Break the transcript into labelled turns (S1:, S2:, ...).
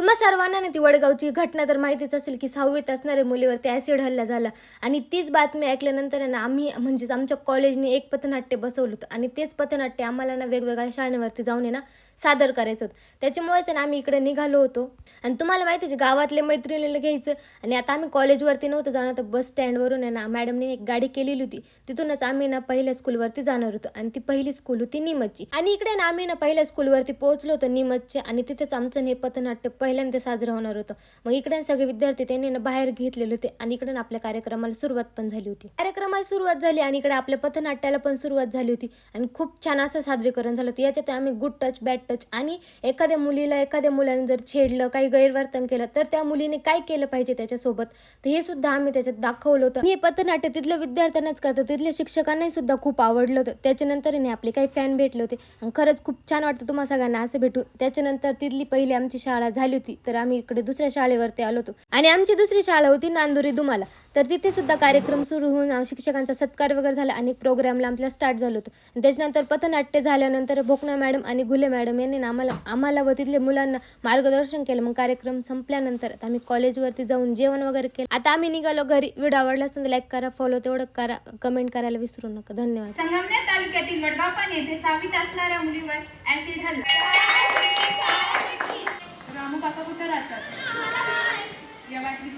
S1: तुम्हा सर्वांना ना ती वडगावची घटना तर माहितीच असेल की 6वीत असणाऱ्या मुलीवरती ॲसिड हल्ला झाला आणि तीच बातमी ऐकल्यानंतर आहे ना आम्ही म्हणजेच आमच्या कॉलेजने एक पथनाट्य बसवलं होतं आणि तेच पथनाट्य आम्हाला ना वेगवेगळ्या शाळांवरती जाऊन आहे ना सादर करायचं होतं. त्याच्यामुळेच आहे ना आम्ही इकडे निघालो होतो आणि तुम्हाला माहिती आहे गावातले मैत्रिणीला घ्यायचं आणि आता आम्ही कॉलेजवरती नव्हतं जाणार, तर बस स्टँडवरून आहे ना मॅडमने एक गाडी केलेली होती. तिथूनच आम्ही ना पहिल्या स्कूलवरती जाणार होतो आणि ती पहिली स्कूल होती निमची. आणि इकडे ना आम्ही ना पहिल्या स्कूलवरती पोहोचलो होतो निमचे आणि तिथेच आमचं हे पथनाट्य पहिल्यांदा साजरं होणार होतं. मग इकडे सगळे विद्यार्थी त्यांनी ना बाहेर घेतलेले होते आणि इकडे आपल्या कार्यक्रमाला सुरुवात पण झाली होती. कार्यक्रमाला सुरुवात झाली आणि इकडे आपल्या पथनाट्याला पण सुरुवात झाली होती आणि खूप छान असं सादरीकरण झालं होतं. याच्यात आम्ही गुड टच, बॅड टच आणि एखाद्या मुलीला एखाद्या मुलाने जर छेडलं, काही गैरवर्तन केलं तर त्या मुलीने काय केलं पाहिजे त्याच्यासोबत, तर हे सुद्धा आम्ही त्याच्यात दाखवलं होतं. हे पथनाट्य तिथल्या विद्यार्थ्यांनाच करतं, तिथल्या शिक्षकांनाही सुद्धा खूप आवडलं होतं. त्याच्यानंतर आपले काही फॅन भेटले होते आणि खरंच खूप छान वाटतं तुम्हा सगळ्यांना असं भेटून. त्याच्यानंतर तिथली पहिली आमची शाळा झाली होती, तर आम्ही इकडे दुसऱ्या शाळेवरती आलो होतो आणि आमची दुसरी शाळा होती नांदुरी दुमाला. तर तिथे सुद्धा कार्यक्रम सुरू होऊन शिक्षकांचा सत्कार वगैरे झाला आणि प्रोग्रामला आमच्या स्टार्ट झालं होतं. त्याच्यानंतर पथनाट्य झाल्यानंतर भोकना मॅडम आणि घुले मॅडम यांनी आम्हाला व तिथल्या मुलांना मार्गदर्शन केलं. मग कार्यक्रम संपल्यानंतर आम्ही कॉलेजवरती जाऊन जेवण वगैरे केलं. आता आम्ही निघालो घरी. व्हिडिओ आवडला असेल तर लाईक करा, फॉलो तेवढं करा, कमेंट करायला विसरू नका. धन्यवाद.
S2: संगमनेर तालुक्यातील वडगावपान येथे 6वीत असणाऱ्या मुलीवर ऍसिड हल्ला. रामू काका कुठे राहतात? या वाटली